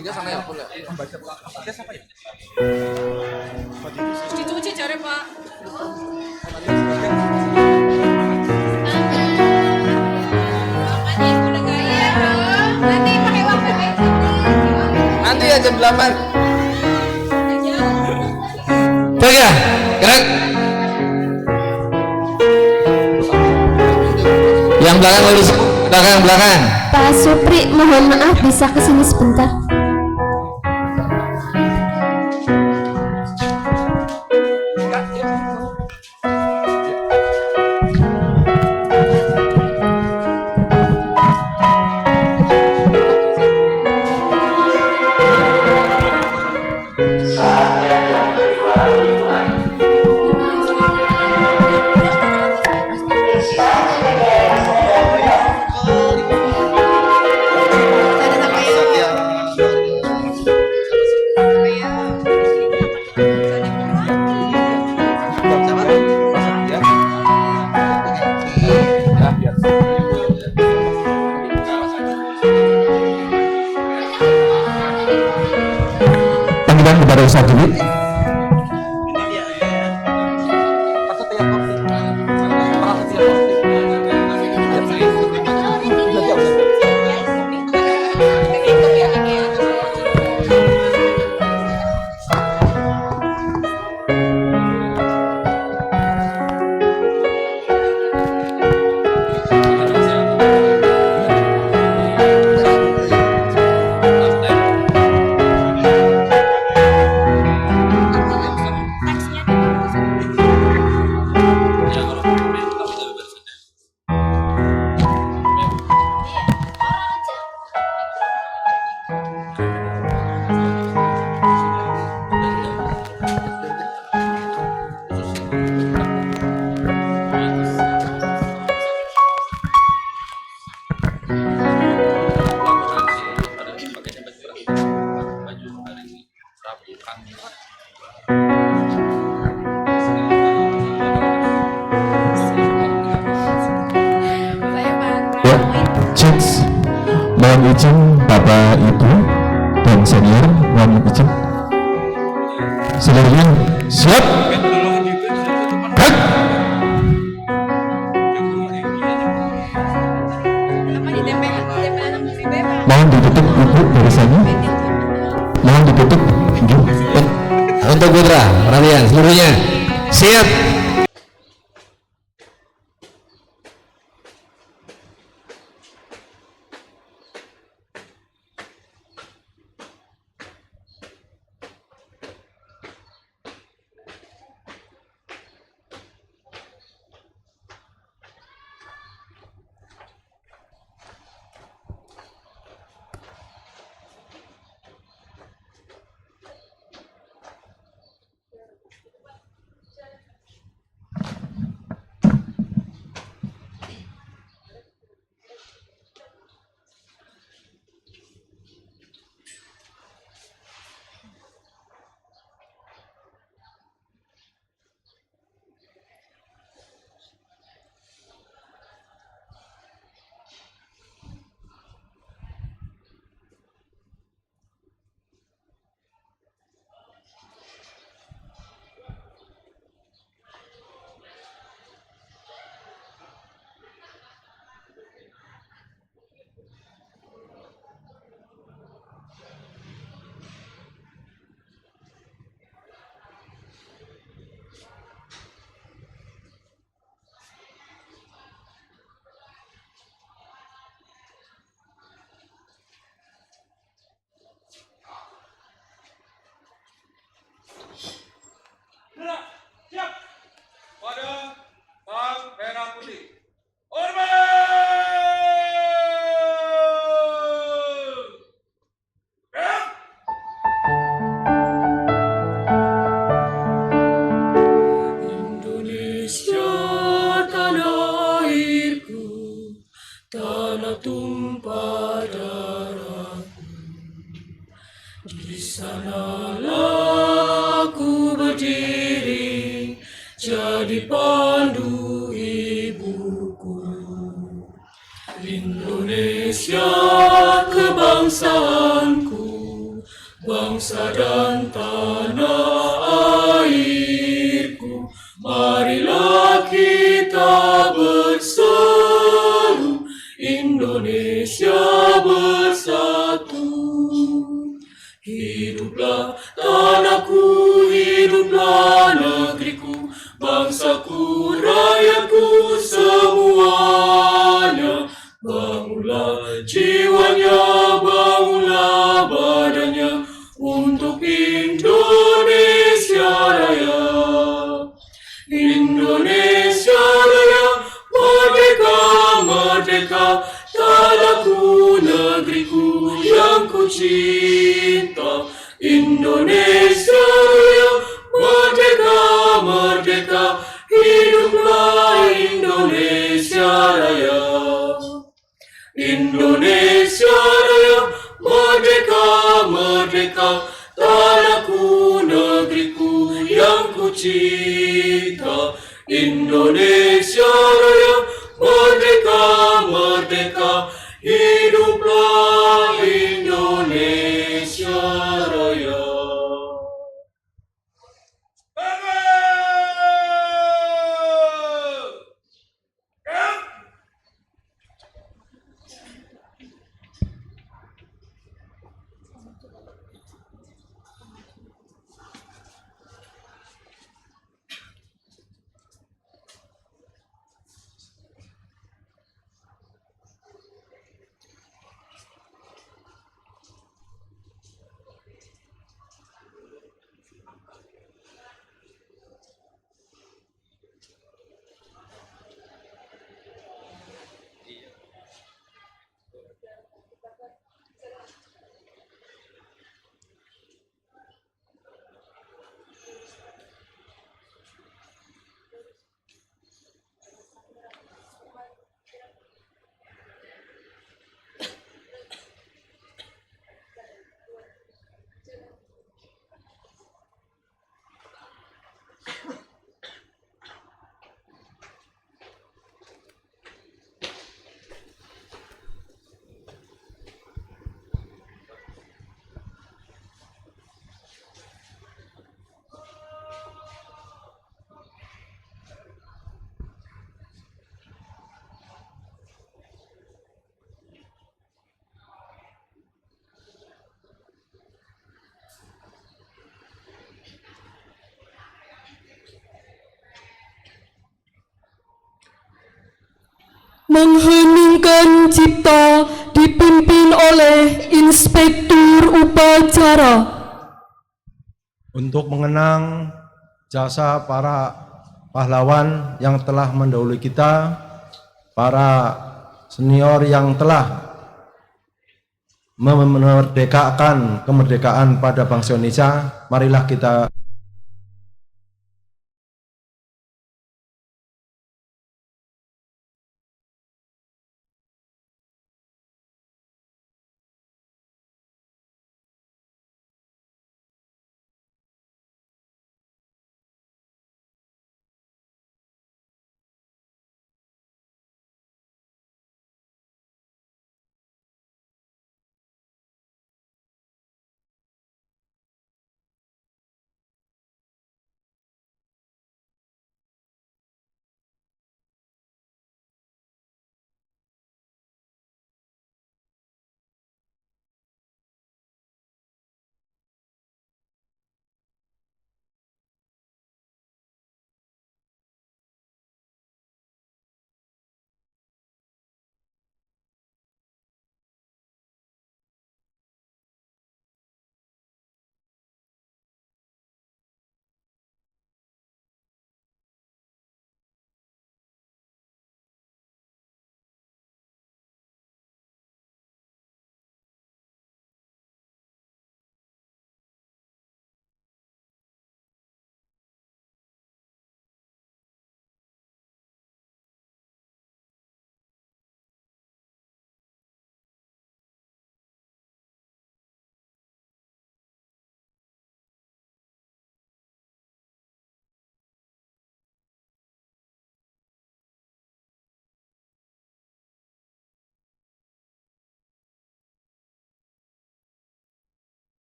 Tiga sana ya, boleh. Tes apa ya? Dicuci jare Pak. Nanti pakai waktu Nanti ya jam 8. Baik ya, gerak. Yang belakang lurus, belakang. Pak Supri, mohon maaf bisa kesini sebentar. Panggilan kepada Ustaz dulu. Mohon izin Bapak Ibu dan senior, mohon izin seluruhnya siap. Hak. Mohon ditutup Ibu barisannya. Mohon ditutup. Untuk putra, perhatian seluruhnya. Siap. Jadi pandu ibuku, Indonesia kebangsaanku, bangsa dan tanah airku. Marilah kita berseru, Indonesia bersatu. Hiduplah tanahku, hiduplah negeriku, bangsaku, rakyatku semuanya. Bangunlah jiwanya, bangunlah badannya untuk Indonesia Raya. Indonesia Raya, merdeka, merdeka, tanahku, negeriku yang ku cinta. Indonesia Raya, merdeka, merdeka, hiduplah Indonesia Raya. Indonesia Raya, merdeka, merdeka, tanahku, negeriku yang ku cinta. Indonesia Raya, merdeka, merdeka, hiduplah Indonesia Raya. Mengheningkan cipta dipimpin oleh Inspektur Upacara. Untuk mengenang jasa para pahlawan yang telah mendahului kita, para senior yang telah memerdekakan kemerdekaan pada bangsa Indonesia, marilah kita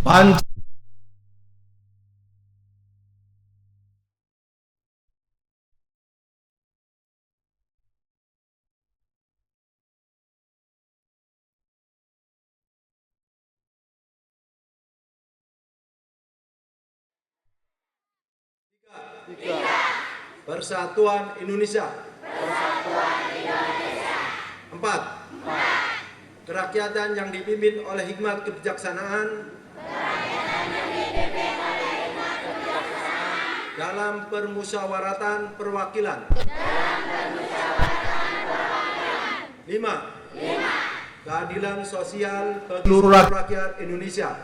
Pan- Persatuan Indonesia. 4. Kerakyatan yang dipimpin oleh hikmat kebijaksanaan dalam permusyawaratan perwakilan. 5. Keadilan sosial bagi seluruh rakyat Indonesia.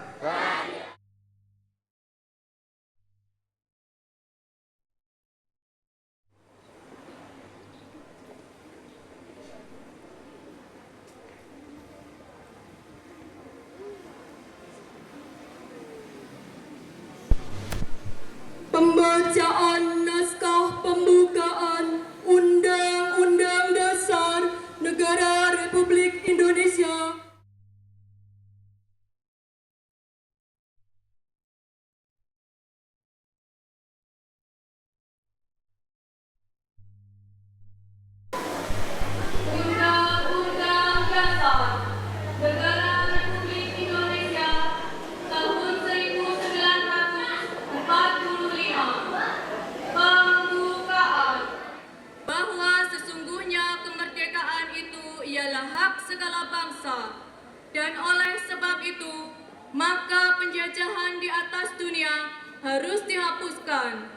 Pembacaan naskah pembukaan Undang-Undang Dasar Negara Republik Indonesia. Undang-Undang Dasar Negara Republik Indonesia tahun 1945. Pembukaan. Bahwa sesungguhnya kemerdekaan itu ialah hak segala bangsa, dan oleh sebab itu maka penjajahan di atas dunia harus dihapuskan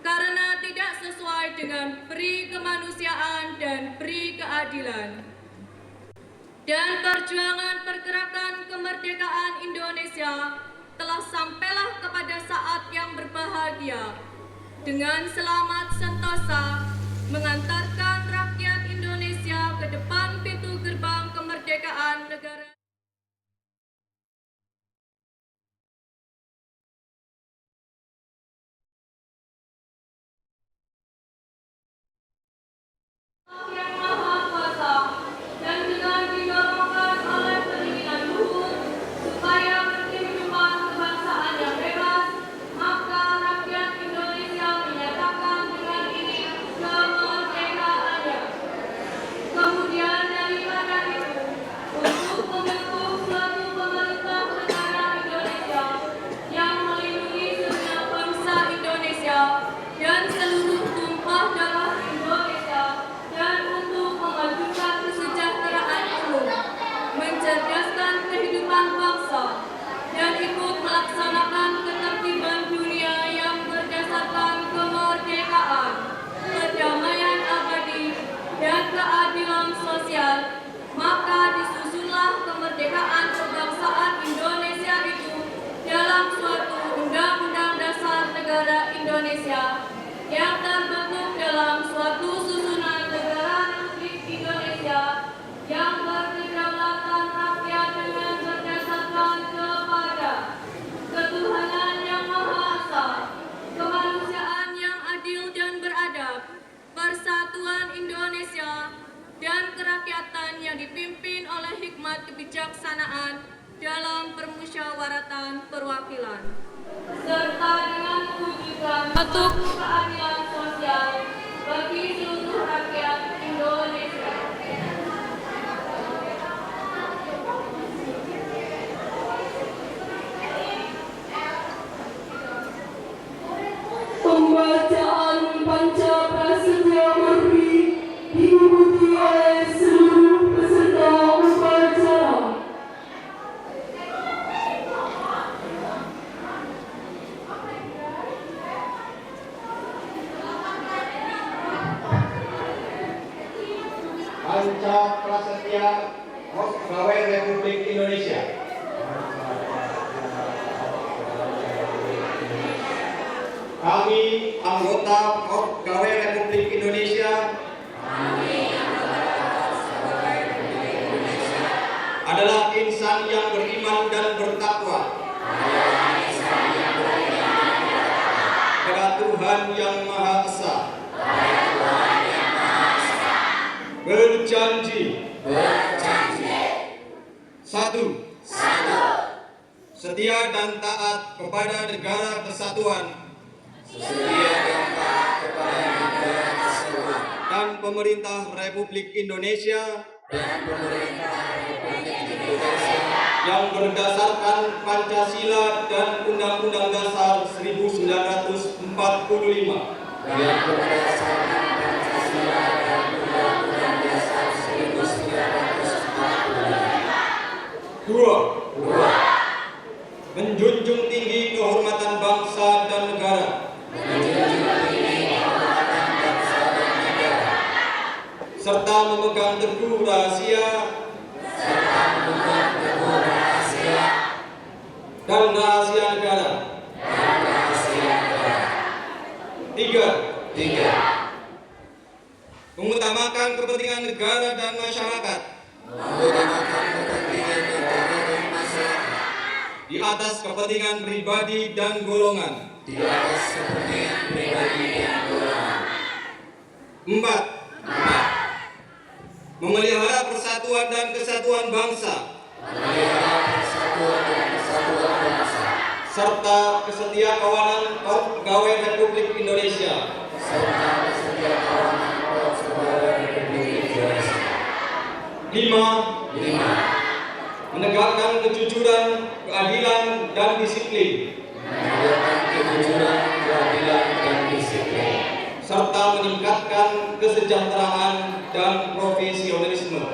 karena tidak sesuai dengan peri kemanusiaan dan peri keadilan. Dan perjuangan pergerakan kemerdekaan Indonesia telah sampailah kepada saat yang berbahagia dengan selamat sentosa mengantarkan rakyat Indonesia ke depan pintu gerbang kemerdekaan negara. Yang Maha Kuasa, dan dengan didorongkan oleh keinginan luhur supaya kehidupan kebangsaan yang bebas, maka rakyat Indonesia menyatakan dengan ini kemerdekaannya. Kemudian daripada itu, untuk membentuk suatu pemerintah negara Indonesia yang melindungi segenap bangsa Indonesia dan seluruh tumpah darah Indonesia, dan untuk memajukan kesejahteraan umum, mencerdaskan kehidupan bangsa, dan ikut melaksanakan ketertiban dunia yang berdasarkan kemerdekaan, perdamaian abadi, dan keadilan sosial, maka disusunlah kemerdekaan kebangsaan Indonesia itu dalam suatu Undang-Undang Dasar Negara Indonesia yang terbentuk dalam suatu susunan negara Republik Indonesia yang berkedaulatan rakyat dengan berdasarkan kepada ketuhanan yang Maha Esa, kemanusiaan yang adil dan beradab, persatuan Indonesia, dan kerakyatan yang dipimpin oleh hikmat kebijaksanaan dalam permusyawaratan perwakilan, serta dengan mewujudkan suatu keadilan sosial bagi seluruh rakyat Indonesia. Pembacaan Panca Prasetya Murni diikuti oleh seluruh peserta upacara. Panca Prasetya Pegawai Republik Indonesia. Kami anggota Pegawai Republik Indonesia adalah insan yang beriman dan bertakwa kepada Tuhan Yang Maha Esa, berjanji satu, setia dan dan taat kepada negara kesatuan dan pemerintah Republik Indonesia yang berdasarkan Pancasila dan Undang-Undang Dasar 1945. Dua. Menjunjung tinggi kehormatan bangsa dan negara. Serta memegang teguh rahasia dan rahasia negara. Tiga. Mengutamakan kepentingan negara dan masyarakat di atas kepentingan pribadi dan golongan. Empat. Memelihara persatuan dan kesatuan bangsa serta kesetiakawanan pegawai Republik Indonesia. Lima. Menegakkan kejujuran, keadilan, dan disiplin. Serta meningkatkan kesejahteraan dan profesionalisme.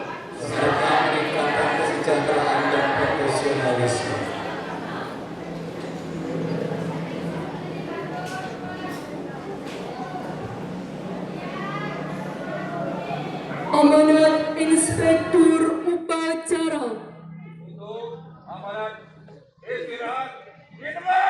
Amanat Inspektur Upacara. Amanat istirahat di tempat.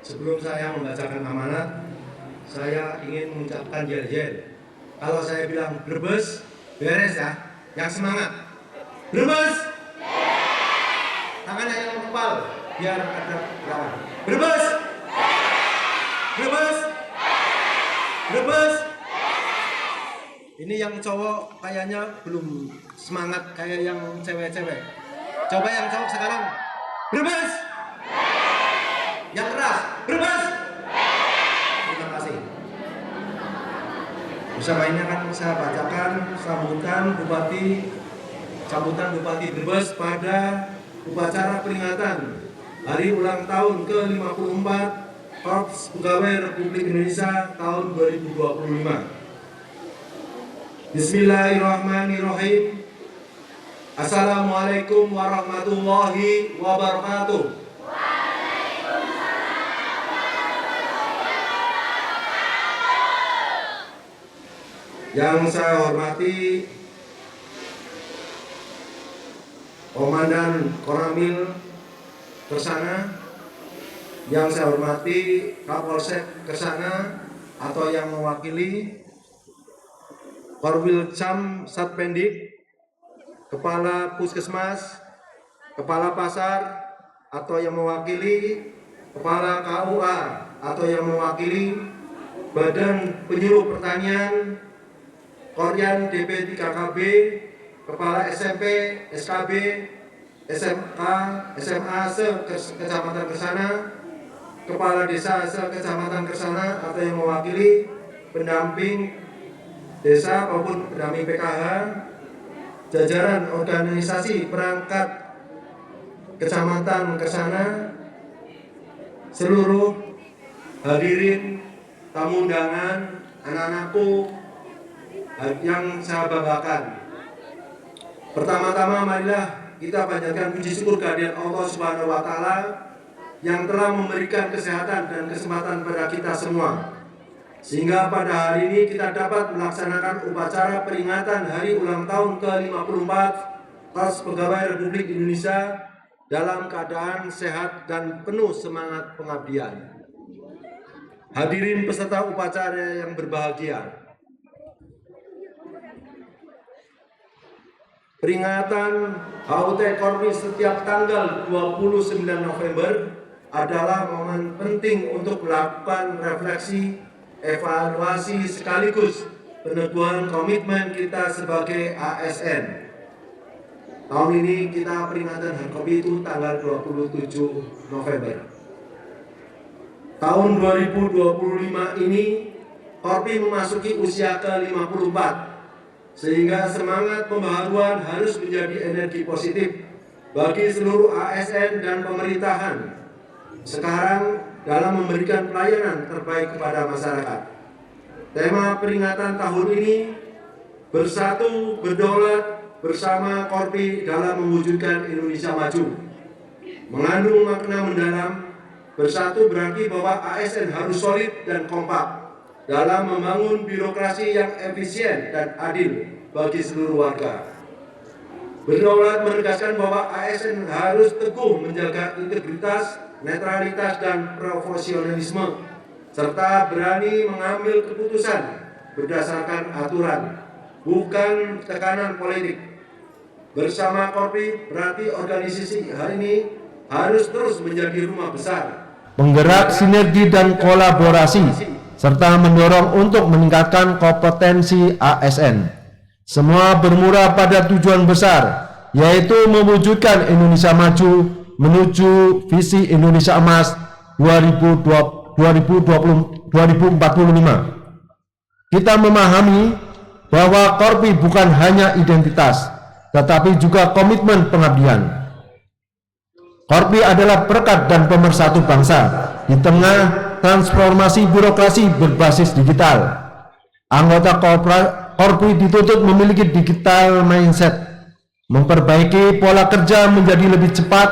Sebelum saya membacakan amanat, saya ingin mengucapkan yel-yel. Kalau saya bilang Brebes, beres ya, yang semangat. Brebes! Tangannya yang kepal, biar ada lawan. Brebes! Brebes! Brebes! Ini yang cowok kayaknya belum semangat kayak yang cewek-cewek. Coba yang cowok sekarang. Brebes! Yang keras. Brebes! Terima kasih. Bersama ini akan saya bacakan sambutan Bupati Brebes pada upacara peringatan Hari Ulang Tahun ke-54 Korps Pegawai Republik Indonesia tahun 2025. Bismillahirrahmanirrahim. Assalamualaikum warahmatullahi wabarakatuh. Yang saya hormati Komandan Koramil Kersana, yang saya hormati Kapolsek Kersana atau yang mewakili Korwil Cam Satpendik, Kepala Puskesmas, Kepala Pasar atau yang mewakili Kepala KUA atau yang mewakili Badan Penyuluh Pertanian, Koryan DP 3KB, Kepala SMP, SKB, SMK, SMA se-Kecamatan Kersana, Kepala Desa se-Kecamatan Kersana atau yang mewakili pendamping desa maupun pendamping PKH, jajaran organisasi perangkat Kecamatan Kersana, seluruh hadirin, tamu undangan, anak-anakku yang saya banggakan. Pertama-tama marilah kita panjatkan puji syukur kehadirat Allah Subhanahu wa taala yang telah memberikan kesehatan dan kesempatan pada kita semua, sehingga pada hari ini kita dapat melaksanakan upacara peringatan Hari Ulang Tahun ke-54 Korps Pegawai Republik Indonesia dalam keadaan sehat dan penuh semangat pengabdian. Hadirin peserta upacara yang berbahagia, Peringatan HUT Korpi setiap tanggal 29 November adalah momen penting untuk melakukan refleksi, evaluasi sekaligus peneguhan komitmen kita sebagai ASN. Tahun ini kita peringatan HUT Korpi itu tanggal 27 November. Tahun 2025 ini Korpi memasuki usia ke-54, sehingga semangat pembaharuan harus menjadi energi positif bagi seluruh ASN dan pemerintahan sekarang dalam memberikan pelayanan terbaik kepada masyarakat. Tema peringatan tahun ini bersatu berdaulat bersama Korpi dalam mewujudkan Indonesia maju. Mengandung makna mendalam, bersatu berarti bahwa ASN harus solid dan kompak dalam membangun birokrasi yang efisien dan adil bagi seluruh warga. Berdaulat menegaskan bahwa ASN harus teguh menjaga integritas, netralitas, dan profesionalisme, serta berani mengambil keputusan berdasarkan aturan, bukan tekanan politik. Bersama Korpi berarti organisasi hari ini harus terus menjadi rumah besar, penggerak sinergi dan kolaborasi, serta mendorong untuk meningkatkan kompetensi ASN. Semua bermula pada tujuan besar, yaitu mewujudkan Indonesia maju menuju visi Indonesia Emas 2045. Kita memahami bahwa Korpi bukan hanya identitas, tetapi juga komitmen pengabdian. Korpi adalah perekat dan pemersatu bangsa di tengah transformasi birokrasi berbasis digital. Anggota Korpi dituntut memiliki digital mindset, memperbaiki pola kerja menjadi lebih cepat,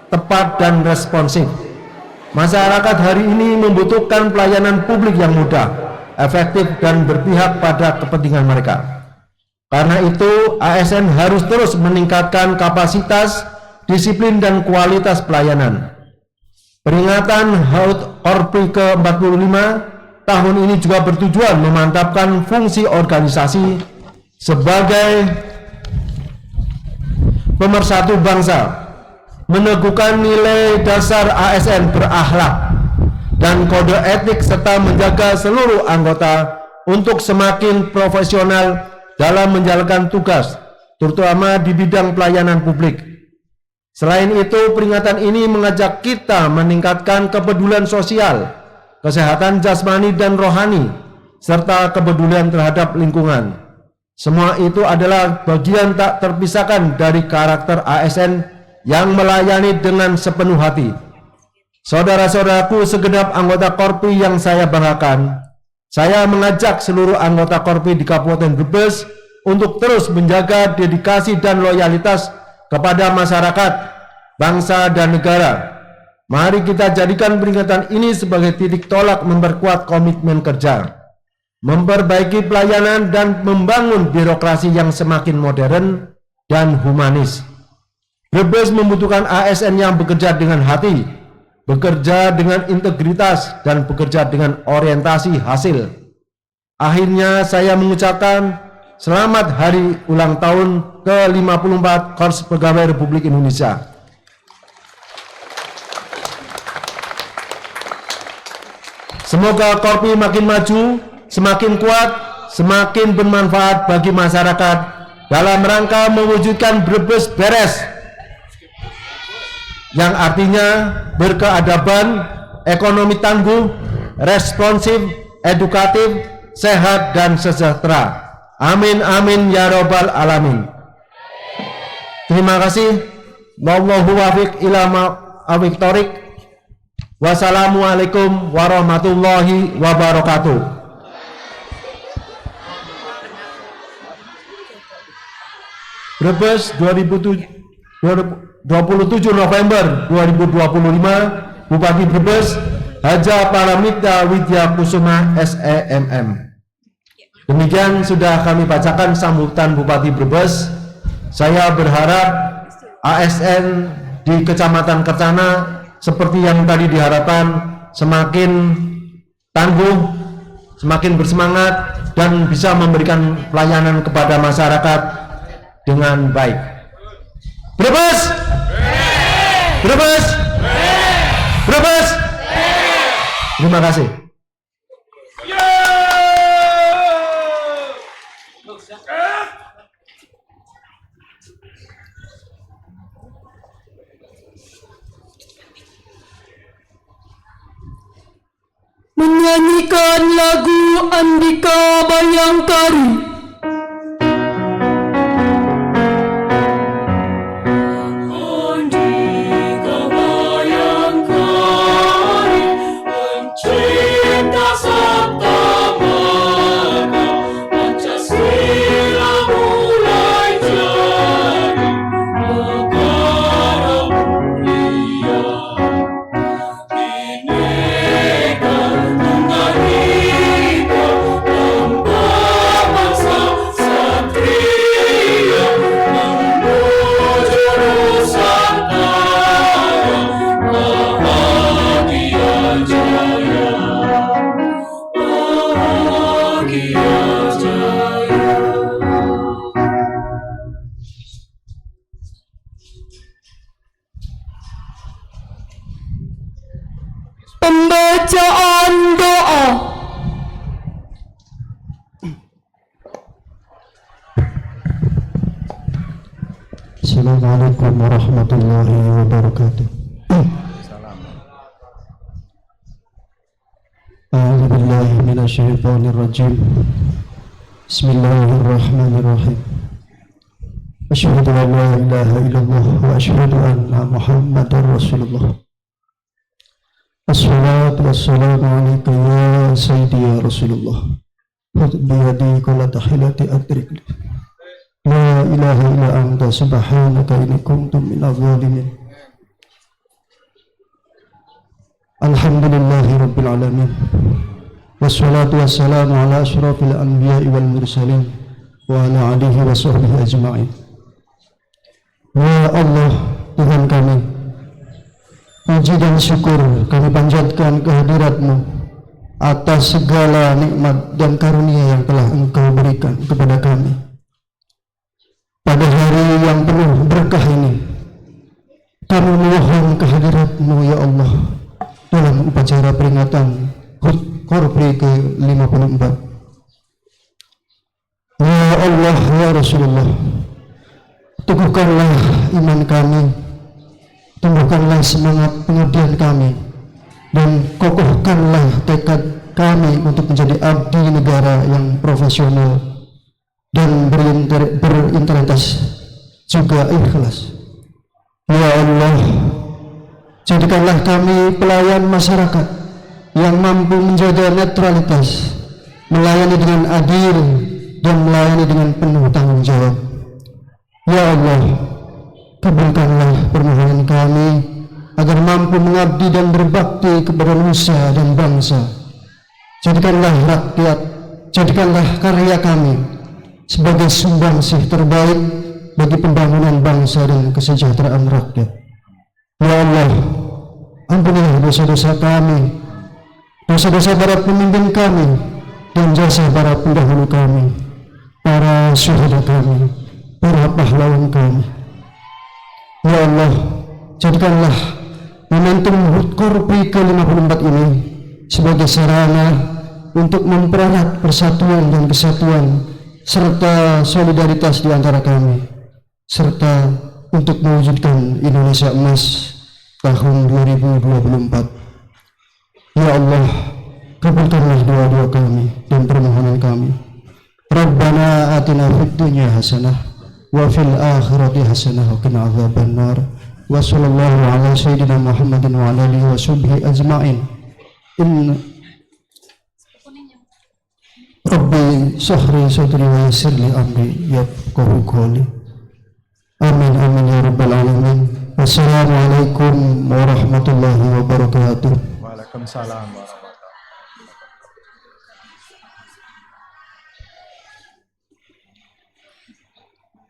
tepat, dan responsif. Masyarakat hari ini membutuhkan pelayanan publik yang mudah, efektif, dan berpihak pada kepentingan mereka. Karena itu, ASN harus terus meningkatkan kapasitas, disiplin, dan kualitas pelayanan. Peringatan HUT Korpi ke-45 tahun ini juga bertujuan memantapkan fungsi organisasi sebagai pemersatu bangsa, meneguhkan nilai dasar ASN berakhlak dan kode etik, serta menjaga seluruh anggota untuk semakin profesional dalam menjalankan tugas, terutama di bidang pelayanan publik. Selain itu, peringatan ini mengajak kita meningkatkan kepedulian sosial, kesehatan jasmani dan rohani, serta kepedulian terhadap lingkungan. Semua itu adalah bagian tak terpisahkan dari karakter ASN yang melayani dengan sepenuh hati. Saudara-saudaraku segenap anggota Korpi yang saya banggakan, saya mengajak seluruh anggota Korpi di Kabupaten Brebes untuk terus menjaga dedikasi dan loyalitas kepada masyarakat, bangsa, dan negara. Mari kita jadikan peringatan ini sebagai titik tolak memperkuat komitmen kerja, memperbaiki pelayanan, dan membangun birokrasi yang semakin modern dan humanis. Brebes membutuhkan ASN yang bekerja dengan hati, bekerja dengan integritas, dan bekerja dengan orientasi hasil. Akhirnya saya mengucapkan selamat hari ulang tahun ke-54 Korps Pegawai Republik Indonesia. Semoga Korpi makin maju, semakin kuat, semakin bermanfaat bagi masyarakat dalam rangka mewujudkan Brebes beres, yang artinya berkeadaban, ekonomi tangguh, responsif, edukatif, sehat, dan sejahtera. Amin amin ya robbal alamin. Terima kasih. Wallahu wafiq ila ma'afiq thorik. Wassalamualaikum warahmatullahi wabarakatuh. Brebes 27 November 2025, Bupati Brebes Haja Paramita Widya Kusuma SEMM. Demikian sudah kami bacakan sambutan Bupati Brebes. Saya berharap ASN di Kecamatan Kercana seperti yang tadi diharapkan semakin tangguh, semakin bersemangat, dan bisa memberikan pelayanan kepada masyarakat dengan baik. Brebes? Brebes? Brebes? Terima kasih. Menyanyikan lagu Andika Bayangkari. Andika Bayangkari mencipta sabta marga, Pancasila mulai jadi negara mulia. Bineka Tunggal Ika, lambang bangsa satria, menuju Nusantara, bahagia jaya, bahagia jaya. Pembacaan doa. Assalamualaikum warahmatullahi wabarakatuh. A'udzu billahi minasyaitonir rajim. Bismillahirrahmanirrahim. Asyhadu an la ilaha illallah wa asyhadu anna Muhammadar Rasulullah. Assalatu wassalamu alayka ya sayyidi ya Rasulullah. Khudh biyadi kulla tahillati adrik. La ilaha illa anta subhanaka inni kuntu minadh dhalimin. Alhamdulillahi rabbil alamin. Wassalatu wassalamu ala asyrafil anbiya'i wal mursalin wa ala alihi wa sahbihi ajma'in. Ya Allah, Tuhan kami, puji dan syukur kami panjatkan kehadirat-Mu atas segala nikmat dan karunia yang telah Engkau berikan kepada kami. Pada hari yang penuh berkah ini, kami memohon kehadirat-Mu ya Allah dalam upacara peringatan HUT Korpri ke-54. Ya Allah, ya Rasulullah, teguhkanlah iman kami, tumbuhkanlah semangat pengabdian kami, dan kokohkanlah tekad kami untuk menjadi abdi negara yang profesional dan berintegritas juga ikhlas. Ya Allah, jadikanlah kami pelayan masyarakat yang mampu menjaga netralitas, melayani dengan adil dan melayani dengan penuh tanggung jawab. Ya Allah, kabulkanlah permohonan kami agar mampu mengabdi dan berbakti kepada nusa dan bangsa. Jadikanlah rakyat, jadikanlah karya kami sebagai sumbangsih terbaik bagi pembangunan bangsa dan kesejahteraan rakyat. Ya Allah, ampunilah dosa-dosa kami, dosa-dosa para pemimpin kami, dan jasa para pendahulu kami, para syuhada kami, para pahlawan kami. Ya Allah, jadikanlah momentum HUT Korpri ke-54 ini sebagai sarana untuk mempererat persatuan dan kesatuan serta solidaritas di antara kami, serta untuk mewujudkan Indonesia Emas tahun 2024. Ya Allah, kabulkanlah doa-doa kami dan permohonan kami. Rabbana atina fid dunya hasanah wa fil akhirati hasanah wa qina adzabannar. Wa sallallahu ala sayyidina Muhammadin wa ala alihi wa sahbihi ajma'in. Rabbi sahri sadri wa yassir li amri yafqahu qawli. Amin amin ya rabbal alamin. Wassalamualaikum warahmatullahi wabarakatuh. Waalaikumsalam.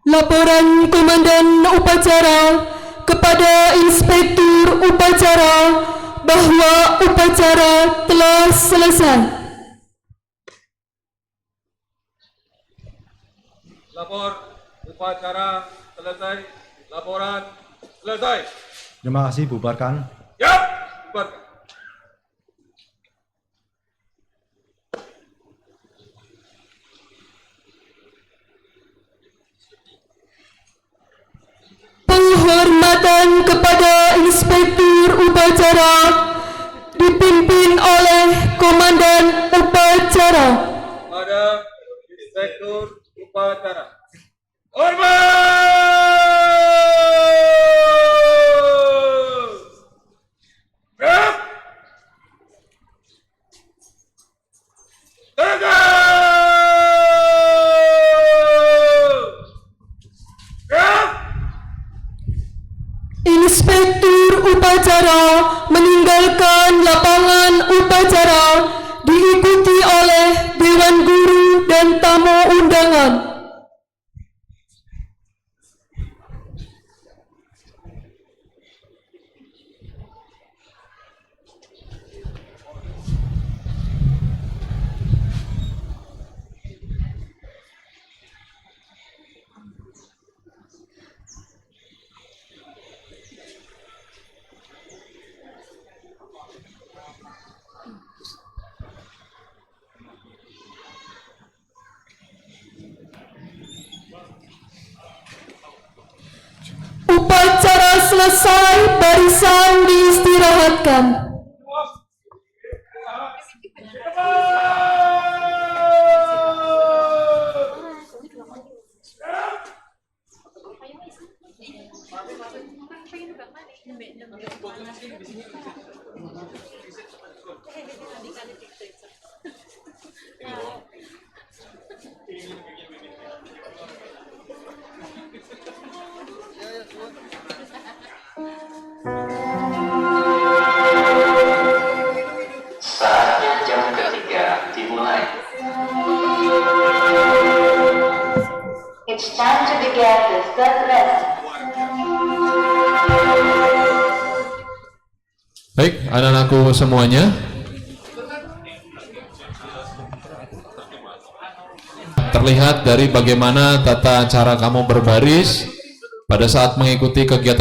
Laporan Komandan Upacara kepada Inspektur Upacara bahwa upacara telah selesai. Lapor Upacara selesai. Laporan selesai. Terima kasih, bubarkan. Ya, bubarkan. Penghormatan kepada Inspektur Upacara dipimpin oleh Komandan Upacara. Pada Inspektur Upacara. Hormat! Gerak! Tegak! Gerak! Inspektur Upacara meninggalkan lapangan upacara diikuti oleh Dewan Guru dan tamu undangan. Upacara selesai, barisan diistirahatkan. Saatnya jam ketiga dimulai. It's time to begin the third lesson. Baik, anak-anakku semuanya. Terlihat dari bagaimana tata cara kamu berbaris pada saat mengikuti kegiatan